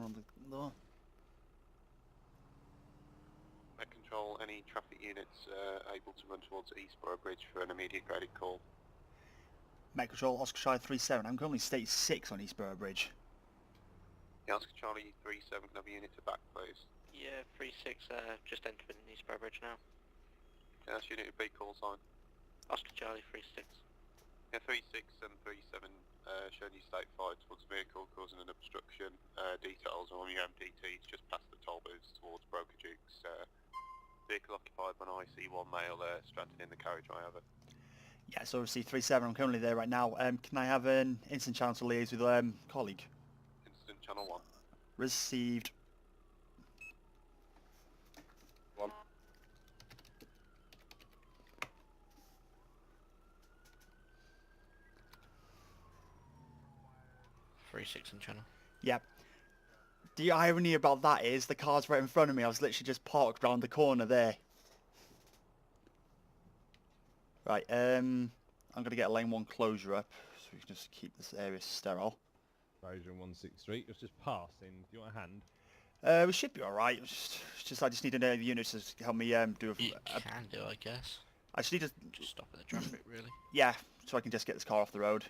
camera on the door. Met Control, any traffic units able to run towards Eastborough Bridge for an immediate graded call? Met Control, Oscar Charlie 37. I'm currently state 6 on Eastborough Bridge. Yeah, Oscar Charlie 37, can I have a unit to back, please? Yeah, 3-6, just entering Eastborough Bridge now. Yeah, that's unit to B call sign. Oscar Charlie 3-6. Yeah, 3-6 and 3-7 showing you state 5 towards the vehicle causing an obstruction. Details on your MDTs just past the toll booths towards Broker Duke's. Vehicle occupied by an IC1 male stranded in the carriageway over. Yeah, so obviously 37. I'm currently there right now. Can I have an instant channel to liaise with colleague? Incident channel 1. Received. 1. 3-6 in channel. Yep. The irony about that is the car's right in front of me. I was literally just parked round the corner there. Right, I'm going to get a lane 1 closure up so we can just keep this area sterile. Closure in 163, it's just passing. Do you want a hand? We should be alright. It's just I just need another unit to help me do You can do, I guess. I just need to... Just stop at the traffic, really. Yeah, so I can just get this car off the road.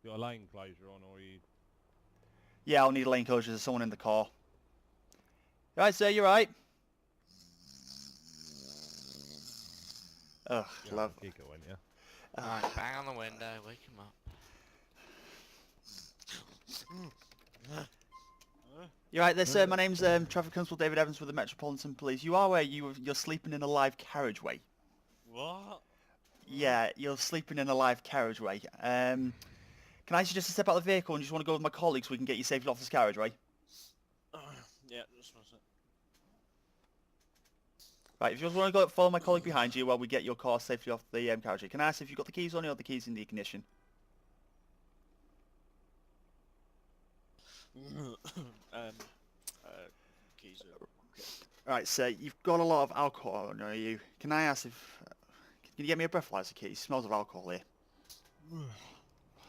You got a lane closure on, or you... Yeah, I'll need a lane closure. There's someone in the car. Right, sir, you're right. Ugh, love. Keep going, yeah. Alright, bang on the window, wake him up. You're right there, sir. My name's Traffic Constable David Evans with the Metropolitan Police. You are where you're sleeping in a live carriageway. What? Yeah, you're sleeping in a live carriageway. Can I suggest to step out of the vehicle and just want to go with my colleagues so we can get you safely off this carriageway? Yeah, just one sec. Right, if you just want to go follow my colleague behind you while we get your car safely off the carriageway. Can I ask if you've got the keys on you or the keys in the ignition? Keys are... Okay. Right, so you've got a lot of alcohol on you. Can I ask if... can you get me a breathalyzer key? It smells of alcohol here.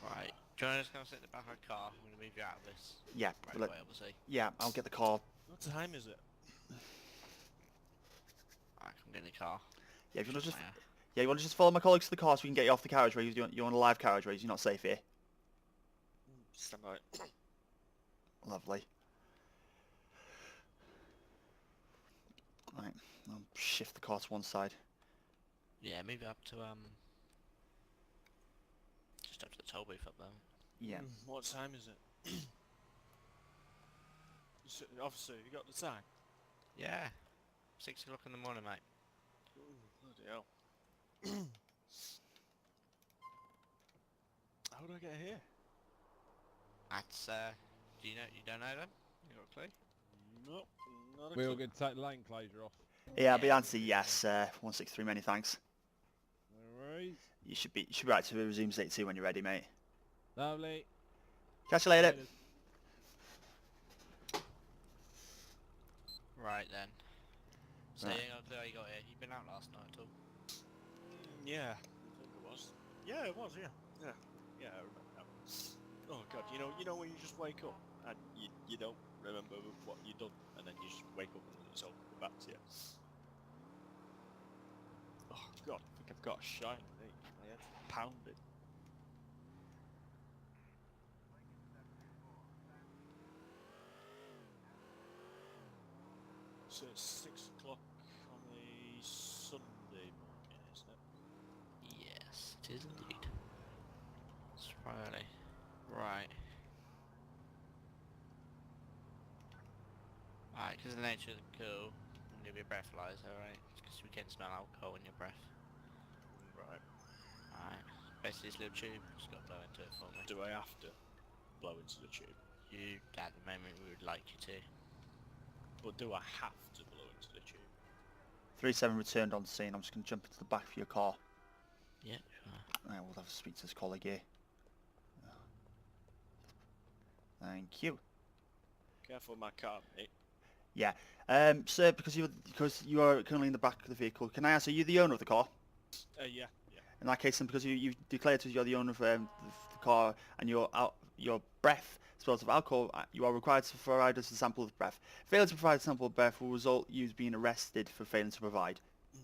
Right. Do you want to just come sit in the back of the car? I'm going to move you out of this. Yeah, Right away, obviously. yeah, I'll get the car. What time is it? Alright, come get in the car. Yeah, if you want to just... Fire. Yeah, you want to just follow my colleagues to the car so we can get you off the carriageway. You're on a live carriageway, you're not safe here. Stand by. Lovely. Right, I'll shift the car to one side. Yeah, move it up to, just up to the toll booth up there. Yeah. What time is it? Officer, you got the time? Yeah. 6 o'clock in the morning, mate. Ooh, bloody hell. How do I get here? That's, do you don't know them? You got a clue? Nope, not a We're all clue. good to take the lane closure off. Yeah, I'll be answer yes, 163, many thanks. No worries. You should be right to resume state 2 when you're ready, mate. Lovely. Catch you later. Right then. So Right. you ain't got a clue how you got here. You've been out last night at all? Yeah, I think it was. Yeah, it was, yeah. Yeah, I remember now. Oh god, you know when you just wake up and you don't remember what you done and then you just wake up and it's all coming back to you. Oh god, I think I've got a shine on me. My head's pounded. So it's 6 o'clock on the Sunday morning, isn't it? Yes, it is indeed. It's Friday. Right. Right, because the nature of the cool, I'm going to be a breathalyzer, right? Because we can smell alcohol in your breath. Right. Alright. Basically this little tube, just got to blow into it for me. Do I have to blow into the tube? You, at the moment, we would like you to. But do I have to blow into the tube? 37 returned on scene. I'm just going to jump into the back of your car. Yeah, sure. Right, we'll have to speak to this colleague here. Thank you. Careful with my car, mate. Yeah. Sir, because you are currently in the back of the vehicle, can I ask, are you the owner of the car? Yeah. In that case, then, because you declared to us you're the owner of the car and you're out your breath smells of alcohol, you are required to provide us a sample of breath. Failure to provide a sample of breath will result you being arrested for failing to provide.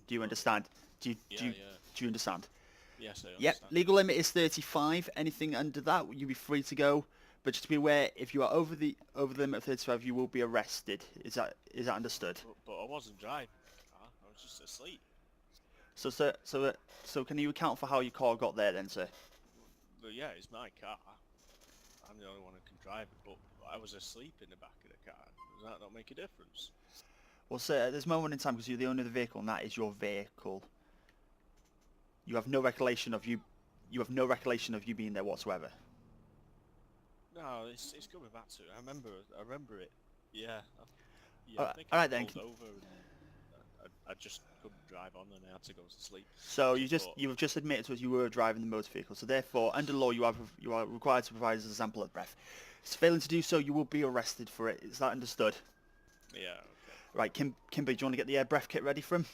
Do you understand? Do you understand? Yes, I understand. Yep. Legal limit is 35. Anything under that, you'll be free to go. But just to be aware, if you are over the limit of 35, you will be arrested. Is that understood? But I wasn't driving the car. I was just asleep. So, sir, so can you account for how your car got there then, sir? But yeah, it's my car. I'm the only one who can drive it, but I was asleep in the back of the car. Does that not make a difference? Well, sir, at this moment in time, because you're the owner of the vehicle, and that is your vehicle, you have no recollection of you. You have no recollection of you being there whatsoever. No, it's coming back to it. I remember it. Yeah. Alright, I think alright I then. pulled over and I just couldn't drive on and I had to go to sleep. So you've just admitted to us you were driving the motor vehicle. So therefore, under law, you are required to provide us a sample of breath. So failing to do so, you will be arrested for it. Is that understood? Yeah. Okay. Right, Kimber, do you want to get the breath kit ready for him?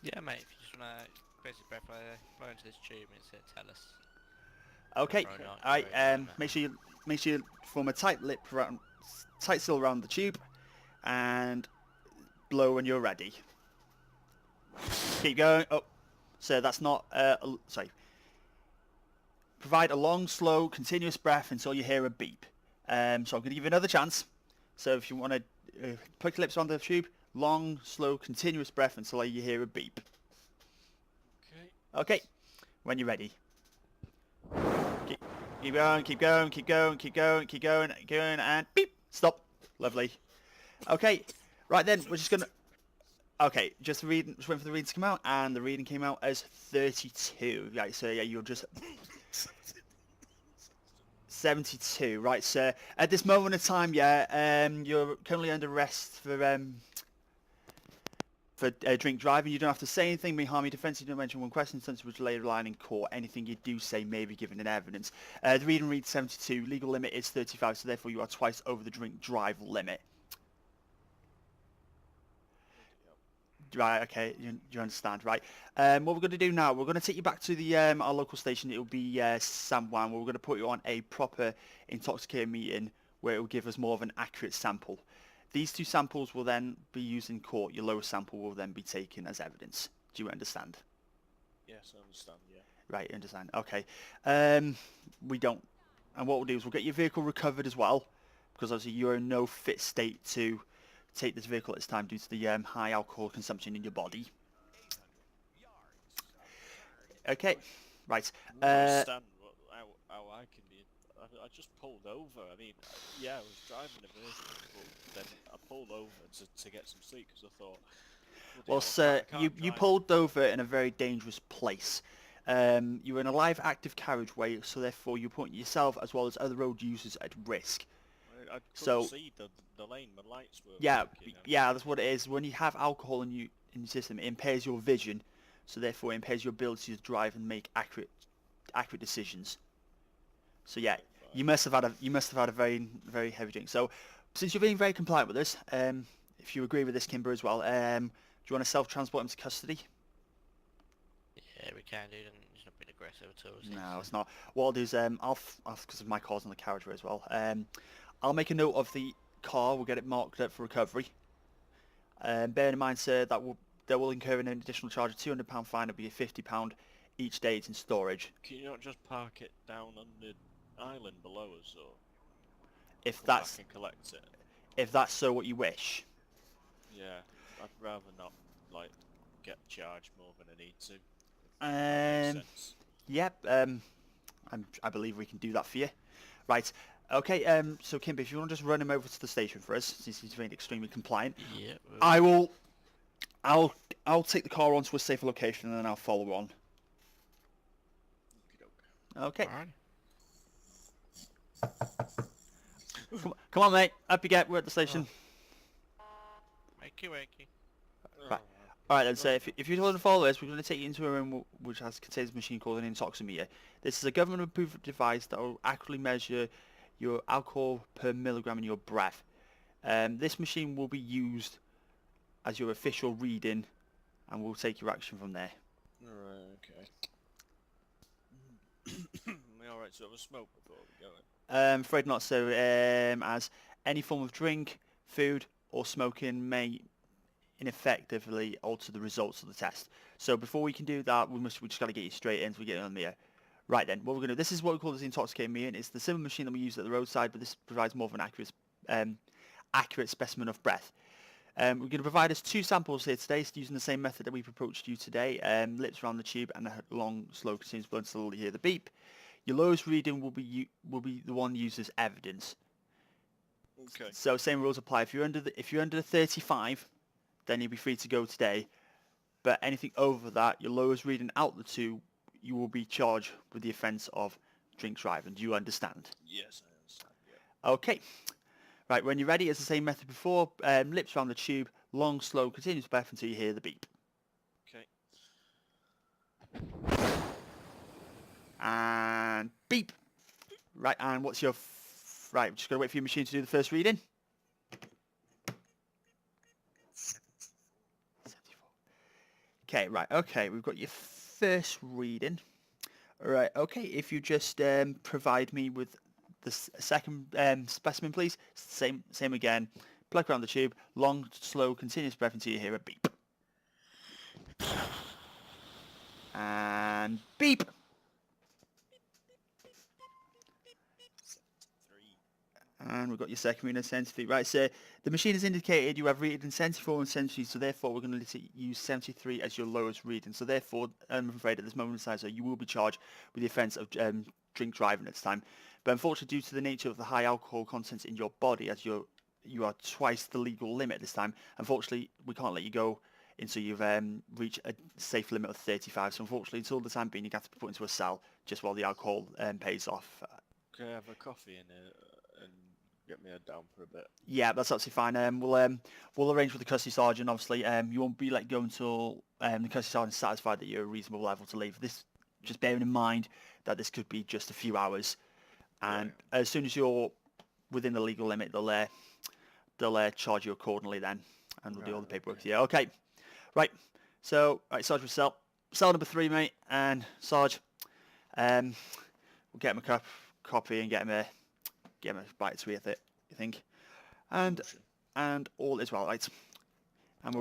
Yeah, mate, if you just want to basically blow into this tube and it's tell us. Okay. Or not, All right. sorry, Make sure you form a tight seal around the tube, and blow when you're ready. Keep going. Oh, sir, that's not. Sorry. Provide a long, slow, continuous breath until you hear a beep. So I'm going to give you another chance. So if you want to put your lips on the tube, long, slow, continuous breath until you hear a beep. Okay. Okay. When you're ready. Keep going, keep going, keep going, keep going, keep going, keep going, and beep. Stop. Lovely. Okay. Right then, we're just going to... Okay, just waiting for the reading to come out, and the reading came out as 32. Right, so yeah, you're just... 72, right, sir. At this moment in time, yeah, you're currently under arrest for drink driving. You don't have to say anything, may harm your defence. You don't mention one question, since which later line in court. Anything you do say may be given in evidence. The reading reads 72. Legal limit is 35, so therefore you are twice over the drink drive limit. Right, okay, you understand, right. What we're going to do now, we're going to take you back to the our local station. It will be San Juan, where we're going to put you on a proper intoxicating meeting, where it will give us more of an accurate sample. These two samples will then be used in court. Your lowest sample will then be taken as evidence. Do you understand? Yes, I understand, yeah. Right, you understand. Okay. We don't. And what we'll do is we'll get your vehicle recovered as well, because obviously you're in no fit state to take this vehicle at this time due to the high alcohol consumption in your body. Okay, right. I don't understand how I can be... I just pulled over. I mean, yeah, I was driving a vehicle, but then I pulled over to get some sleep because I thought... Well, sir, you pulled over in a very dangerous place. You're in a live active carriageway, so therefore you put yourself as well as other road users at risk. I couldn't see the lane, my lights were working. Yeah, that's what it is. When you have alcohol in your system, it impairs your vision, so therefore it impairs your ability to drive and make accurate decisions. So yeah, you must have had a very, very heavy drink. So since you're being very compliant with this, if you agree with this, Kimber, as well, do you want to self-transport him to custody? Yeah, we can, dude. He's not been aggressive at all. No, it's not. What I'll do is, because of my car's on the carriageway as well, I'll make a note of the car. We'll get it marked up for recovery. Bear in mind, sir, that will incur an additional charge of £200 fine. It'll be a £50 each day it's in storage. Can you not just park it down on the island below us, or If come that's back and collect it? if that's so what you wish. Yeah, I'd rather not like get charged more than I need to. That makes sense. Yep. I believe we can do that for you. Right. Okay. So Kimber, if you want to just run him over to the station for us, since he's been extremely compliant, Yeah. I will. I'll take the car onto a safer location and then I'll follow on. Okay. Alright. Come on, mate. Up you get. We're at the station. Wakey wakey. Right. Alright then, so if you're going to follow this, we're going to take you into a room which contains a machine called an intoximeter. This is a government-approved device that will accurately measure your alcohol per milligram in your breath. This machine will be used as your official reading, and we'll take your action from there. Alright, okay. Am I alright to have a smoke before we go in? Afraid not. So, as any form of drink, food, or smoking may ineffectively alter the results of the test. So before we can do that, we just got to get you straight in so we get on the Right then, what we're going to do, this is what we call the intoxicating meter. It's the similar machine that we use at the roadside, but this provides more of an accurate specimen of breath. We're going to provide us 2 samples here today, using the same method that we've approached you today. Lips around the tube and a long, slow, continuous blow until you hear the beep. Your lowest reading will be the one used as evidence. Okay. So same rules apply. If you're under the 35, then you'll be free to go today. But anything over that, your lowest reading out the 2, you will be charged with the offence of drink driving. Do you understand? Yes, I understand. Yeah. Okay. Right, when you're ready, it's the same method before. Lips around the tube, long, slow, continuous breath until you hear the beep. Okay. And beep. Right, and what's your... Right, just got to wait for your machine to do the first reading. 74. Okay, right, okay, we've got your first reading. Right, okay, if you just provide me with the second specimen, please. Same again. Plug around the tube, long, slow, continuous breath until you hear a beep. And beep. 73. And we've got your second reading, 73. Right, so the machine has indicated you have reading 74 and 73, so therefore we're going to use 73 as your lowest reading. So therefore, I'm afraid at this moment in time, so you will be charged with the offence of drink driving at this time. But unfortunately, due to the nature of the high alcohol content in your body, as you are twice the legal limit this time, unfortunately, we can't let you go until you've reached a safe limit of 35. So unfortunately, until the time being, you have to be put into a cell just while the alcohol pays off. Can I have a coffee and get me down for a bit? Yeah, that's absolutely fine. We'll arrange with the custody sergeant. Obviously, you won't be let go until the custody sergeant is satisfied that you're a reasonable level to leave. This, just bearing in mind that this could be just a few hours, and as soon as you're within the legal limit, they'll charge you accordingly then, and we'll do all the paperwork. Okay. Yeah, okay. Right. So, right, Sarge, cell number 3, mate, and Sarge, we'll get him a copy and get him a bite to eat it, you think, and all is well, right? And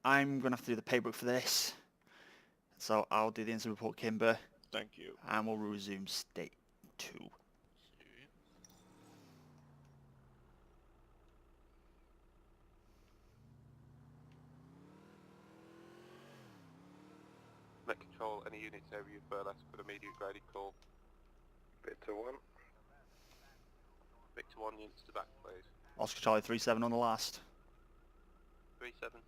I'm gonna have to do the paperwork for this, so I'll do the incident report, Kimber. Thank you. And we'll resume state 2. Met control, any units area you furless for immediate grading call. Victor 1. Victor 1, units to back, please. Oscar Charlie 37 on the last. 37.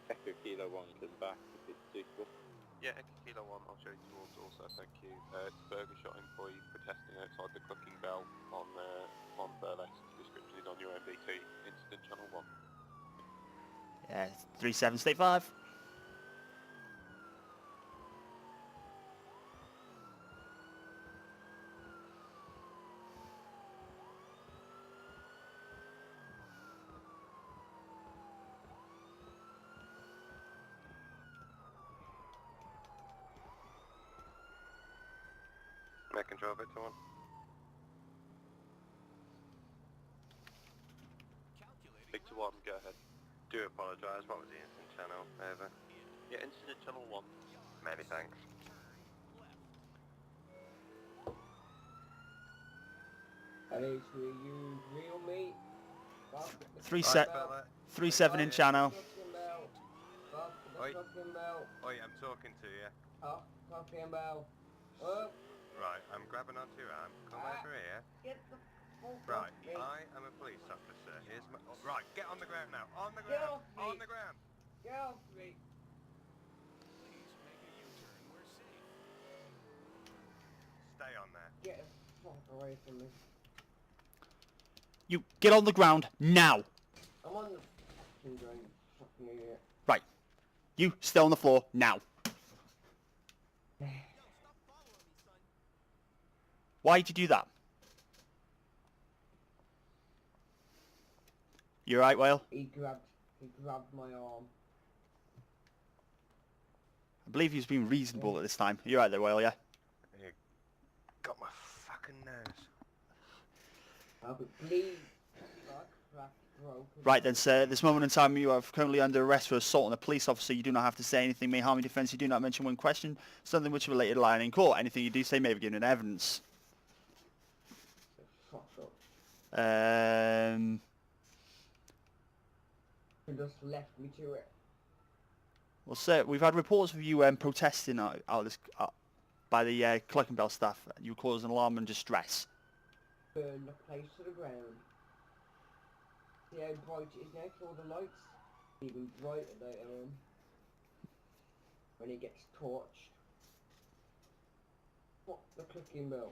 Echo Kilo 1 to the back if it's suitable. Yeah, Echo Kilo 1, I'll show you towards also, thank you. It's a burger shot employee protesting outside the clucking bell on Burlesque. Description is on your MBT, incident channel 1. Yeah, 37 state 5. Met control, Victor 1. Victor 1, go ahead. Do apologise, what was the incident channel? Over. Yeah, incident channel 1. Many thanks. Hey, so you real meat? 37 in channel. Oi, I'm talking to you. Talking about. Oh, Right, I'm grabbing onto your arm. Come over here. get the fuck Right, off me. I am a police officer. Here's my... Oh, right, get on the ground now. On the Get ground. off me. On the ground. Get off me. Stay on there. Get the fuck away from me. You get on the ground now. I'm on the fucking ground, you fucking idiot. Right. You stay on the floor now. Why'd you do that? You alright, Whale? He grabbed my arm. believe he's been reasonable at this time. You're right there, Whale, yeah? You got my fucking nose. I'll be bleeding like crack broken. Right then, sir. At this moment in time, you are currently under arrest for assault on a police officer. You do not have to say anything may harm your defence. You do not mention when questioned something which is related to lying in court. Anything you do say may be given in evidence. Fuck up. You just left me to it. Well, sir, we've had reports of you protesting by the Clerkenwell staff. You caused an alarm and distress. Burn the place to the ground. See how bright it is next to all the lights? Even brighter later on. When it gets torched. Fuck the clicking bell.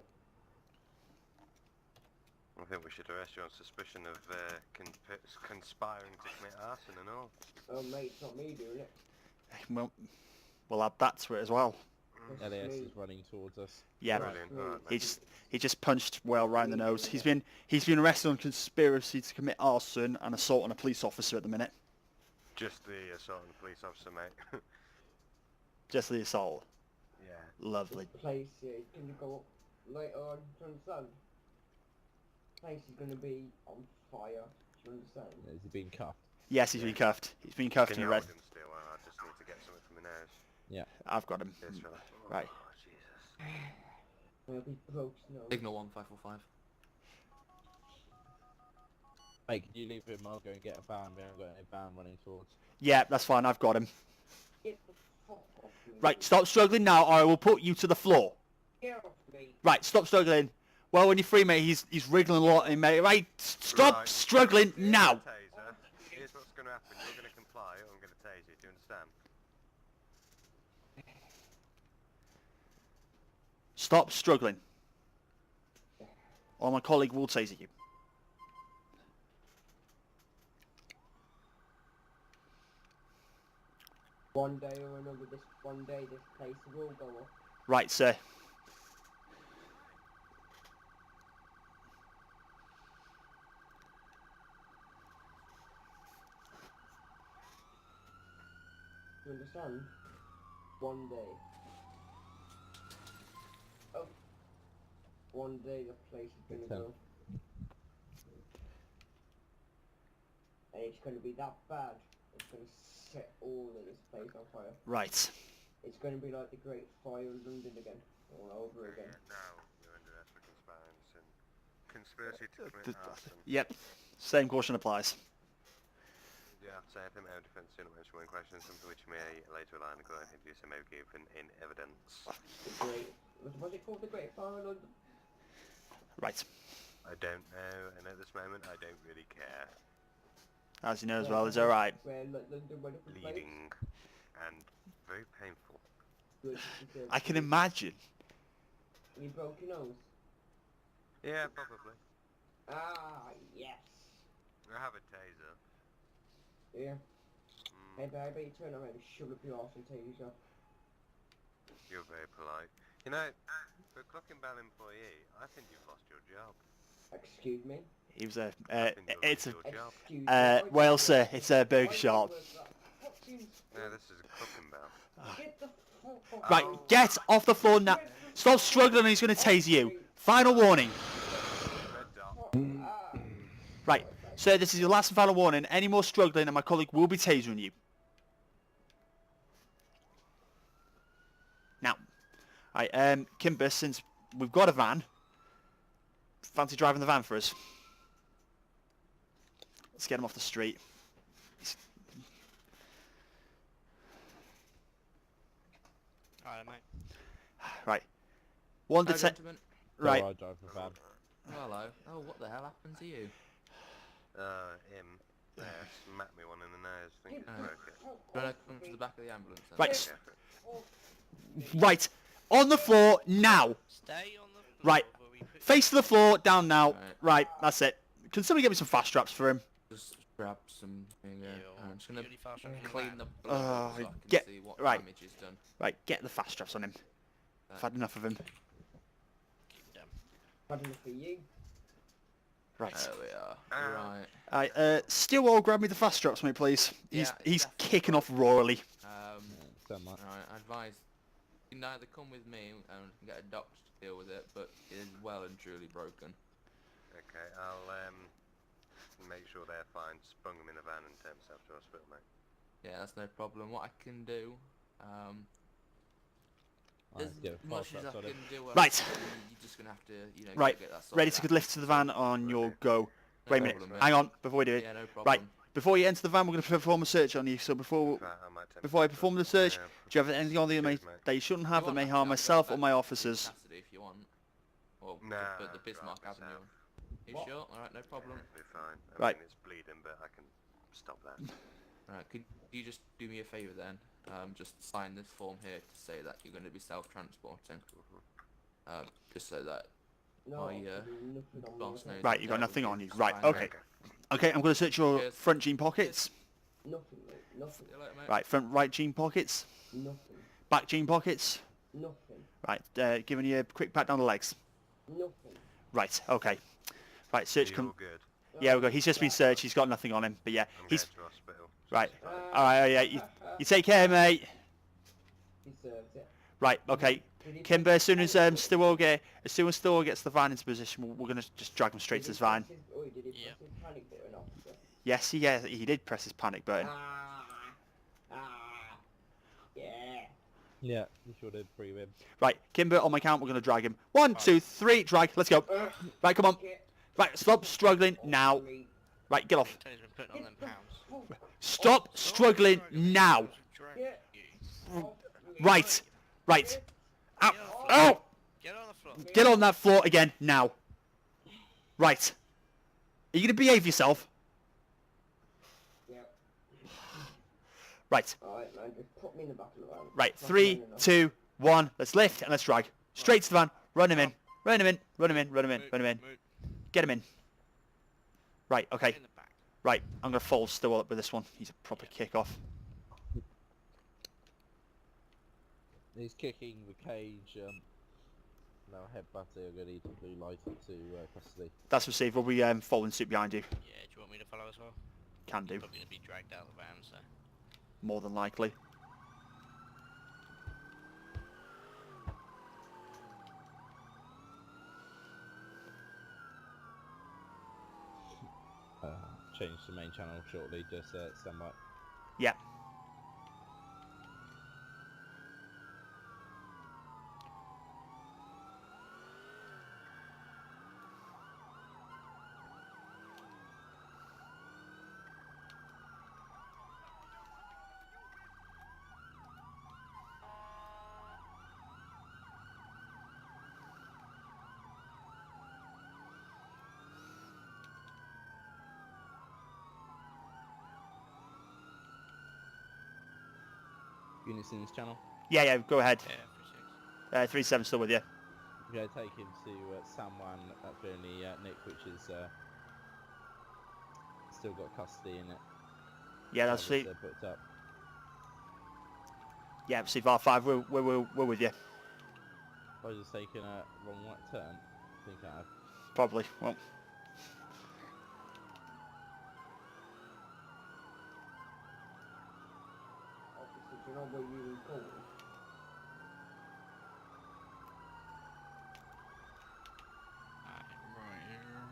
I think we should arrest you on suspicion of conspiring to commit arson and all. Oh mate, it's not me doing it. Well, we'll add that to it as well. It's LAS me. is running towards us. Yeah, Brilliant. All right, he just punched Whale right in the nose. He's been arrested on conspiracy to commit arson and assault on a police officer at the minute. Just the assault on the police officer, mate. Just the assault. Yeah. Lovely. This place here is going to go up later on, do you understand? This place is going to be on fire, do you understand? Is he being cuffed? Yes, he's been cuffed. He's been cuffed Can and you arrested. hold him still? I just need to get something from my nose. Yeah. I've got him. Cheers, fella. Right. Oh, Jesus. There'll be broke snow. Signal 1545. Hey, can you leave him? I'll go and get a van. We haven't got any van running towards. Yeah, that's fine. I've got him. Get the fuck off me. Right, stop struggling now, or I will put you to the floor. Get off me. Right, stop struggling. Well, when you're free, mate, he's wriggling a lot, mate. Right, stop Right. struggling now. Taser. Here's what's going to happen. You're going to comply or I'm going to tase you. Do you understand? Stop struggling. Or my colleague will taser you. One day or another, this place will go up. Right, sir. You understand? One day. Oh. One day the place is gonna go. And it's gonna be that bad. It's gonna set all of this place on fire. Right. It's gonna be like the Great Fire in London again. All over again. Now you're under arrest for conspiracy to commit arson. Yep. Same caution applies. Yeah, say if in my own defence, do not mention when questioning something which may later rely on the court if you may be given in evidence. The Great... What's it called? The Great Fire in London? Right. I don't know, and at this moment I don't really care. As you know as well, it's alright. Where London went up in flames? Bleeding and very painful. Good, good. I can imagine. You broke your nose? Yeah, probably. Ah, yes. I have a taser. Yeah. Hey, babe, I bet you turn around and shove up your arse and take yourself. You're very polite. You know, for a Clerkenwell employee, I think you've lost your job. Excuse me? He was a... I think you've it's a... lost your job. Excuse me? well, sir, it's a burger shop. No, this is a Clerkenwell. Get the fuck off. Right, get off the floor now. Stop struggling and he's going to tase you. Final warning. Red dot. Ah. Right, sir, this is your last and final warning. Any more struggling and my colleague will be tasering you. Now, right, Kimber, since we've got a van, fancy driving the van for us? Let's get him off the street. Alright, mate. Right. One Hello, detect. gentlemen. Right. I drive the van. Hello. Oh, what the hell happened to you? Him. There, smacked me one in the nose. I think he Oh. broke it. Do you want to come to the back of the ambulance then? Right. Yeah. Right. On the floor now. Stay on the floor. Right. where we put Face to the floor. Down now. Right. Right. That's it. Can somebody get me some fast straps for him? Just grab some. There you go. you. I'm just gonna Really fast on your clean van. the blood Oh, so I can get- see what right. damage is done. Right. Get the fast straps on him. I've had enough of him. Keep them. Bad enough for you. Right. There we are. Ah. Right. Stillwell, grab me the fast straps, mate, please. He's Yeah, definitely. kicking off royally. Sunlight. Alright, I advise you can either come with me and get a doctor to deal with it, but it is well and truly broken. Okay, I'll make sure they're fine. Just bung them in the van and take myself to hospital, mate. Yeah, that's no problem. What I can do, as Get a much fast as I outside can it. do, Right. You're just gonna have to, you know, Right. get that sorted Ready to out. lift to the van on your go. No Wait a minute. problem, mate. Hang on, before we do it. Yeah, no problem. Right. Before you enter the van, we're going to perform a search on you. So before Right, I might take I myself to perform the hospital. search, Yeah. do you have anything on you Cheers, that mate. you shouldn't You have that want may that, harm I'll go myself or back my to officers? Cassidy if you want. Or Nah, the I'll Bismarck drive Avenue. myself. You What? sure? Alright, no problem. Yeah, it'll be fine. I Right. mean, it's bleeding, but I can stop that. Alright, could you just do me a favour then? Just sign this form here to say that you're going to be self-transporting. Just so that No, my there's nothing on boss my knows. head. Right, you got that nothing would on be you. Right, fine. okay. Okay, I'm going to search your Cheers. front jean pockets. Nothing, mate. Nothing. See you later, mate. Right, front right jean pockets. Nothing. Back jean pockets. Nothing. Right, giving you a quick pat down the legs. Nothing. Right, okay. Right, search You come. all good? Yeah, we go. He's just been searched. He's got nothing on him. But yeah, I'm he's going to hospital. right. It's fine. All right, yeah. You take care, mate. He served it. Right, okay. Did he Kimber, press as soon as panic Stillwell gets the van into position, we're gonna just drag him straight Did to he this van. press his- Did he Yep. press his panic button, officer? Yes, he did press his panic button. Yeah. Yeah, you sure did. Free win. Right, Kimber, on my count, we're gonna drag him. 1, 2, 3, drag. Let's go. Right, come on. Get Right, stop struggling now. me. Right, get off. Tony's been putting on them pounds. Stop struggling now. Get off me. Right, right. Get Ow, off ow. Get on the floor. Get on that floor again now. Right. Are you gonna behave yourself? Yeah. Right. Alright, man, just put me in the back of the van. Right, Fucking 3, enough. 2, 1. Let's lift and let's drag. Straight to the van. Run him in. Run him in. Run him in. Run him in. Run him in. Move. Get him in. Right, okay. In the back. Right, I'm going to fold Stillwell up with this one. He's a proper kick-off. He's kicking the cage. Now headbutting. I'm going to need the blue light to custody. That's received. We'll be folding suit behind you. Yeah, do you want me to follow as well? Can do. Probably going to be dragged out of the van, so. More than likely. Change the main channel shortly. Just stand by. Yeah. Units in this channel. Yeah, go ahead. Yeah, 3-6. 3-7 still with you. We're going to take him to San Juan. That's only Nick, which is still got custody in it. Yeah, that's Obviously, it. they're booked up. Yeah, receive R5. We're with you. I just taken a wrong right turn. I think I have. Probably. Well, Officer, do you know where you were going? Right here.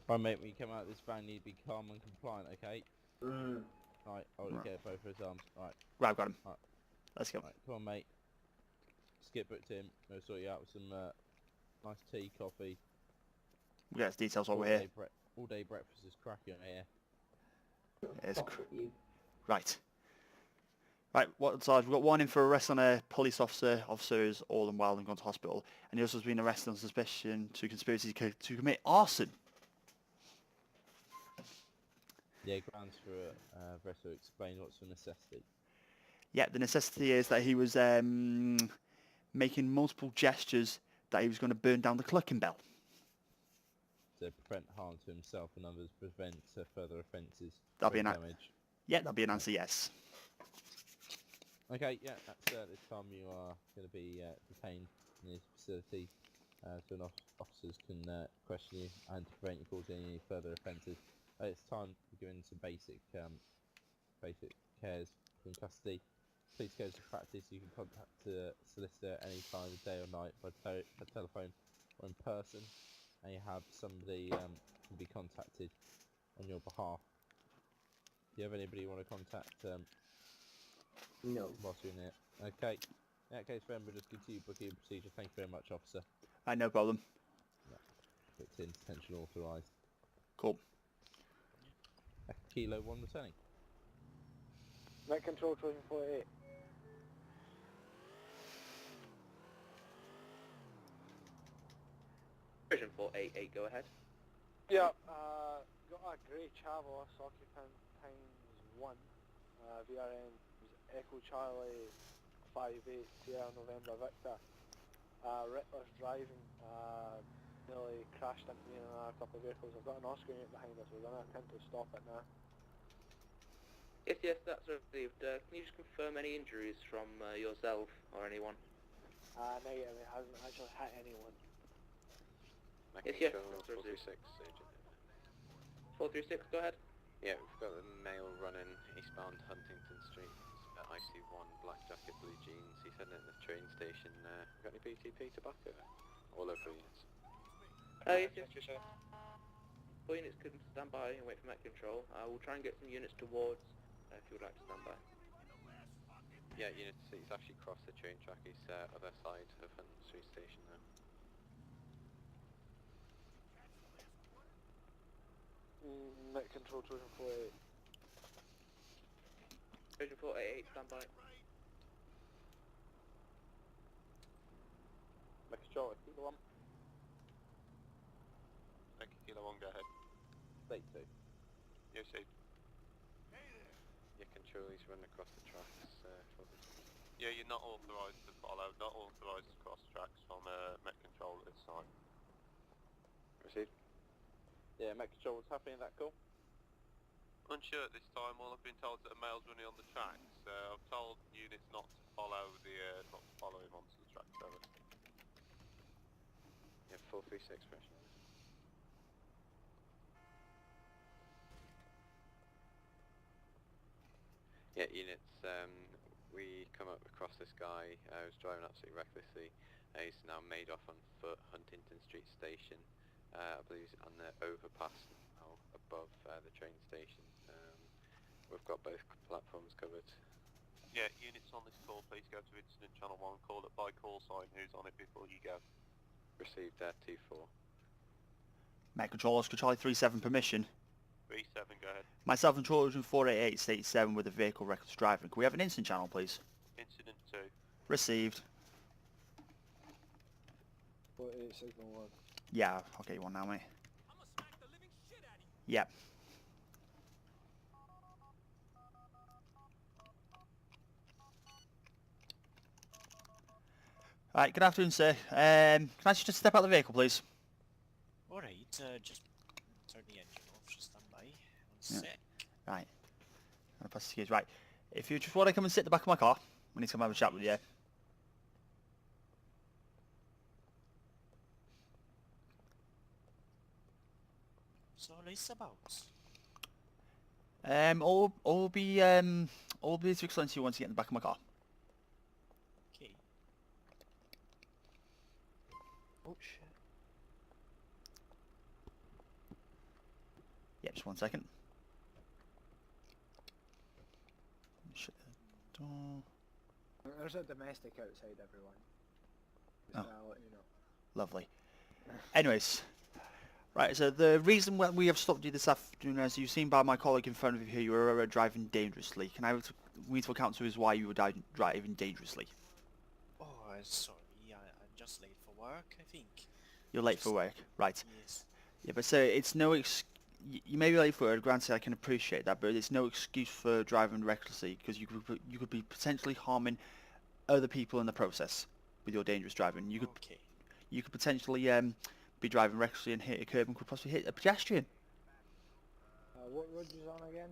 Right, mate, when you come out of this van, you need to be calm and compliant, okay? Right, hold it, Right. get both of his arms. Right, Right, I've got him. Right. Let's go. right, come on, mate. Skip booked in. We'll sort you out with some nice tea, coffee. We got his details over here. All day breakfast is cracking here. It's Fuck with you. Right. Right, what charge? We've got one in for arrest on a police officer. Officer is all and well and gone to hospital. And he also has been arrested on suspicion to conspiracy to commit arson. Yeah, grounds for Vresso, explain what's the necessity. Yeah, the necessity is that he was making multiple gestures that he was going to burn down the clucking bell. To prevent harm to himself and others, prevent further offences. That'll be an damage. Yeah, that'll be an answer, yes. Okay, yeah, that's this time you are going to be detained in this facility so officers can question you and to prevent you causing any further offences. It's time to go into basic cares in custody. Police codes of practice, you can contact a solicitor any time of day or night by telephone or in person, and you have somebody can be contacted on your behalf. Do you have anybody you want to contact No. whilst you're in it? Okay. In that case, then we'll just continue booking procedure. Thank you very much, officer. Right, no problem. Booked in, detention authorised. Cool. Kilo 1 returning. Net control Trojan 48. Version 488, go ahead. Yeah, got a grey Chavos, occupant times 1. VRN was Echo Charlie 58 Sierra November Victor. Reckless driving, nearly crashed into me and a couple of vehicles. I've got an Oscar unit behind us, we're going to attempt to stop it now. Yes, that's received. Can you just confirm any injuries from yourself or anyone? Negative, it hasn't actually hit anyone. Yes, Control that's received. 436, agent. 436, go ahead. Yeah, we've got a male running eastbound Huntington Street. It's IC1, black jacket, blue jeans. He's heading at the train station. Got any BTP tobacco? All over units. Yes. 4 units could stand by and wait for Met Control. We'll try and get some units towards if you would like to stand by. Yeah, units. He's actually crossed the train track. He's other side of Huntington Street station now. Net control Trojan 48. Version 488, stand by. Net control, Kilo 1. Thank you, Kilo 1, go ahead. State 2. Yes, Steve. Yeah, control, he's running across the tracks. Yeah, you're not authorised to follow, not authorised to cross tracks from Met Control at this time. Received. Yeah, Met Control, what's happening in that call? Unsure at this time, all I've been told is that a male's running on the tracks. I've told units not to follow him onto the tracks, over. Yeah, 436 pressure. Yeah, units, we come up across this guy who's driving absolutely recklessly. He's now made off on foot, Huntington Street Station. I believe he's on the overpass now above the train station. We've got both platforms covered. Yeah, units on this call, please go to incident channel 1, call it by call sign, who's on it before you go. Received 2-4. Met Control, Oscar Charlie 37 permission. 3-7, go ahead. Myself and Trojan 488 State 7 with a vehicle reckless driving. Can we have an incident channel, please? Incident 2. Received. 48 signal 1. Yeah, I'll get you one now, mate. Yep. Alright, good afternoon, sir. Can I just step out of the vehicle, please? Alright, just turn the engine off, just stand by. One Yeah. sec. Right. I'll pass the keys. Right. If you just want to come and sit at the back of my car, we need to come have a chat with you. So what is about? All be to explain to you once you get in the back of my car. Okay. Oh shit. Yeah, just 1 second. Shut the door. There's a domestic outside, everyone. Just Oh. I'll let you know. Lovely. Anyways, right, so the reason why we have stopped you this afternoon, as you've seen by my colleague in front of you here, you were driving dangerously. Can I we need to account to is why you were driving dangerously? Oh, sorry, I'm just late for work, I think. You're late for work, right? Yes. Yeah, but so it's no you may be late for work. Granted, I can appreciate that, but it's no excuse for driving recklessly because you could be potentially harming other people in the process with your dangerous driving. You could Okay. you could potentially be driving recklessly and hit a curb and could possibly hit a pedestrian. What road is on again?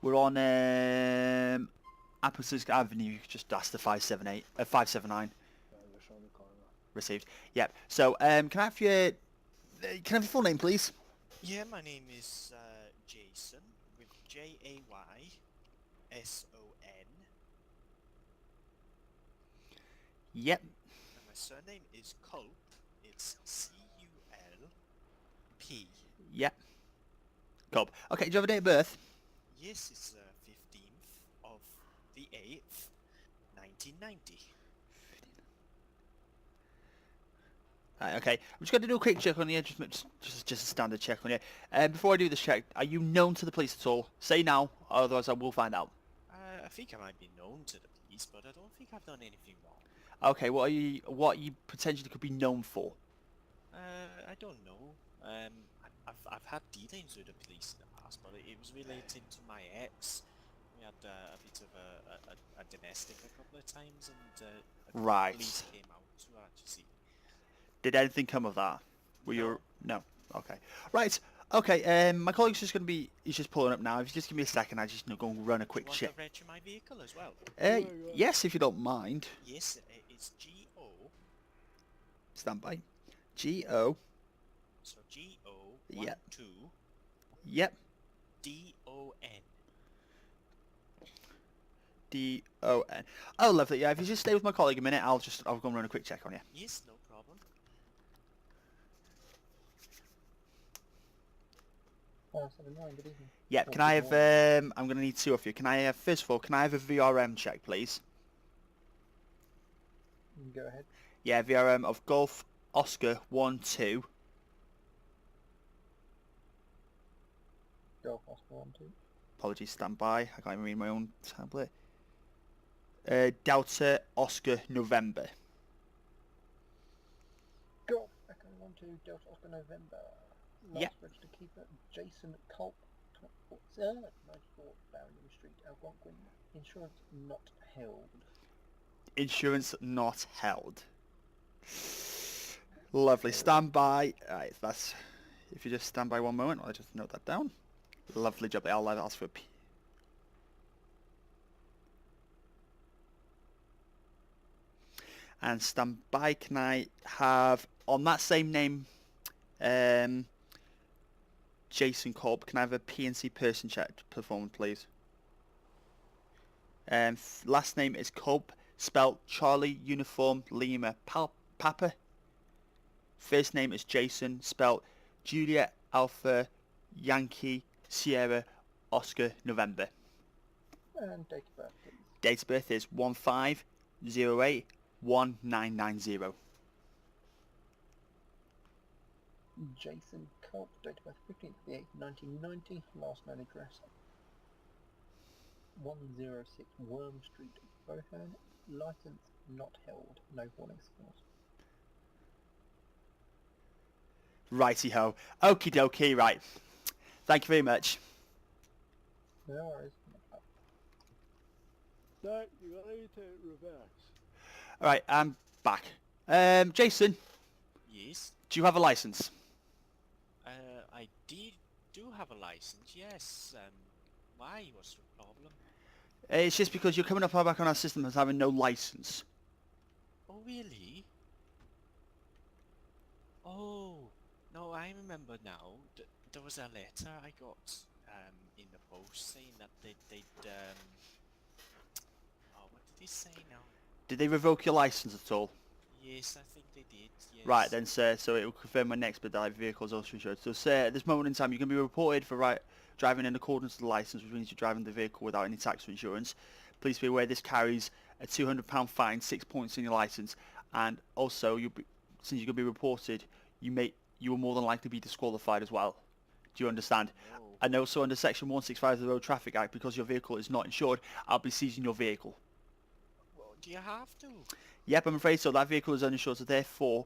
We're on Appleton Avenue, just that's the 579 Just on the corner. received. Yep. So can I have your full name, please? Yeah, my name is Jason with Jayson. Yep. And my surname is Culp. It's C-U-L-P. Yep. Cool. Okay. Do you have a date of birth? Yes, it's 15th of the 8th, 1990. Okay. I'm just going to do a quick check on you, just a standard check on you. Before I do this check, are you known to the police at all? Say now, otherwise I will find out. I think I might be known to the police, but I don't think I've done anything wrong. Okay. What you potentially could be known for? I don't know. I've had dealings with the police in the past, but it was relating to my ex. We had a bit of a domestic a couple of times, and Right. police came out to actually see. Did anything come of that? No. You no? Okay. Right. Okay. My colleague's just going to be. He's just pulling up now. If you just give me a second, I just go and run a quick Do you check. want to register my vehicle as well? Yes, if you don't mind. Yes, it's G-O. Stand by. G-O. So G-O. Yep. 2 Yep. D-O-N. D-O-N. Oh, lovely. Yeah, if you just stay with my colleague a minute, I'll go and run a quick check on you. Yes, no problem. Good evening. Yep. Can I have? I'm going to need two of you. Can I have? First of all, can I have a VRM check, please? Go ahead. Yeah, VRM of Golf Oscar 1-2. Golf Oscar 1, 2. Apologies, stand by. I can't even read my own tablet. Delta Oscar November. Golf Echo 1, 2, Delta Oscar November. Last Yep. registered keeper, Jason Culp, 94 Barrington Street, Algonquin. Insurance not held. Insurance not held. Lovely. Stand by. Right, that's. If you just stand by one moment, I'll just note that down. Lovely job. I'll ask for a P. And stand by. Can I have on that same name, Jason Culp? Can I have a PNC person check performed, please? Last name is Culp, spelled Charlie Uniform Lima Papa. First name is Jason, spelled Juliet Alpha Yankee Sierra Oscar November. And date of birth, please. Date of birth is 15081990. Jason Culp, date of birth 15th of the 8th, 1990. Last known address 106 Worm Street, Bohern. License not held. No warning signals. Righty ho. Okie dokie, right. Thank you very much. No worries. No, you got to reverse. Alright, I'm back. Jason, Yes. do you have a license? I do have a license, yes. Why? What's the problem? It's just because you're coming up back on our system as having no license. Oh, really? Oh, no, I remember now. There was a letter I got in the post saying that they'd oh, what did they say now? Did they revoke your license at all? Yes, I think they did. Yes. Right then, sir. So it will confirm when next expedite vehicles also insured. So, sir, at this moment in time, you can be reported for driving in accordance with the license, which means you're driving the vehicle without any tax or insurance. Please be aware this carries a £200 fine, 6 points in your license, and also since you're going to be reported, you will more than likely be disqualified as well. Do you understand? No. And also under Section 165 of the Road Traffic Act, because your vehicle is not insured, I'll be seizing your vehicle. Well, do you have to? Yep, I'm afraid so. That vehicle is uninsured, so therefore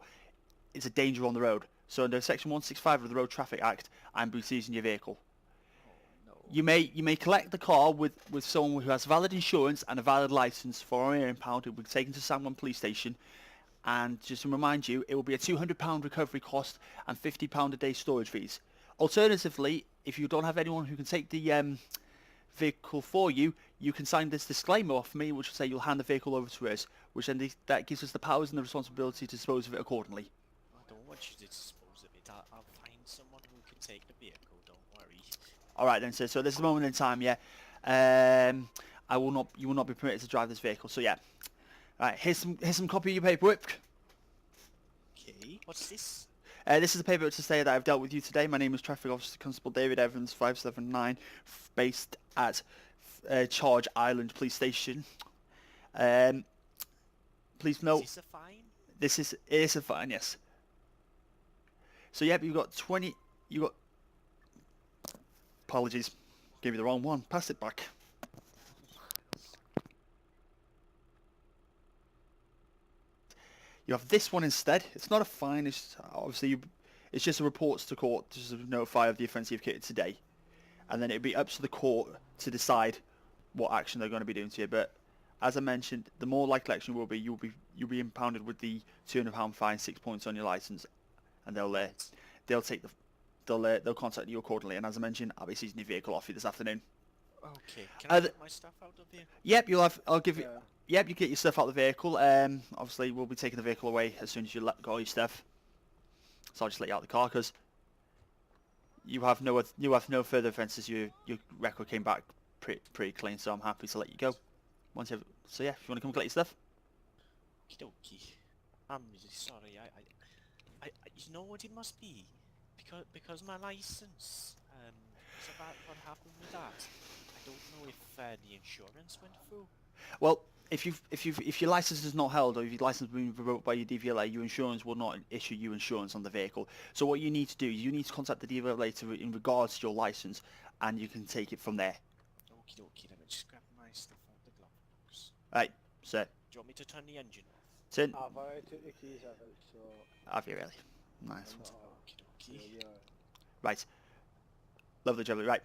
it's a danger on the road. So under Section 165 of the Road Traffic Act, I'm be seizing your vehicle. Oh no. You may collect the car with someone who has valid insurance and a valid license for an impound. It will be taken to San Juan Police Station, and just to remind you, it will be a £200 recovery cost and £50 a day storage fees. Alternatively, if you don't have anyone who can take the vehicle for you, you can sign this disclaimer off me, which will say you'll hand the vehicle over to us, which then that gives us the powers and the responsibility to dispose of it accordingly. I don't want you to dispose of it. I'll find someone who can take the vehicle. Don't worry. All right then, sir. So this is the moment in time, yeah. You will not be permitted to drive this vehicle. So yeah. All right. Here's some copy of your paperwork. Okay. What's this? This is the paperwork to say that I've dealt with you today. My name is Traffic Officer Constable David Evans, 579, based at Charge Island Police Station. Please note. Is this a fine? It is a fine, yes. So yep, you've got 20. You got. Apologies, gave you the wrong one. Pass it back. You have this one instead. It's not a fine. It's obviously it's just a reports to court to notify of the offence you've committed today, and then it'd be up to the court to decide what action they're going to be doing to you. But as I mentioned, the more likely action will be you'll be impounded with the £200 fine, 6 points on your licence, and they'll contact you accordingly. And as I mentioned, I'll be seizing your vehicle off you this afternoon. Okay. Can I get my stuff out of here? Yep, I'll give you. Yep, you get your stuff out of the vehicle. Obviously, we'll be taking the vehicle away as soon as you let go of your stuff. So I'll just let you out of the car because you have no further offences. Your record came back pretty clean, so I'm happy to let you go. So yeah, if you want to come collect your stuff. Okie dokie. I'm really sorry. I you know what it must be, because my license is about what happened with that. I don't know if the insurance went through. Well, if your license is not held or if your license has been revoked by your DVLA, your insurance will not issue you insurance on the vehicle. So what you need to do is you need to contact the DVLA in regards to your license, and you can take it from there. Okie dokie. Let me just grab my stuff out the glove box. Right, sir. Do you want me to turn the engine off? Turn. I've already took the keys out, so... Have you really? Nice. Okie dokie. Yeah. Right. Lovely, jubbly. Right.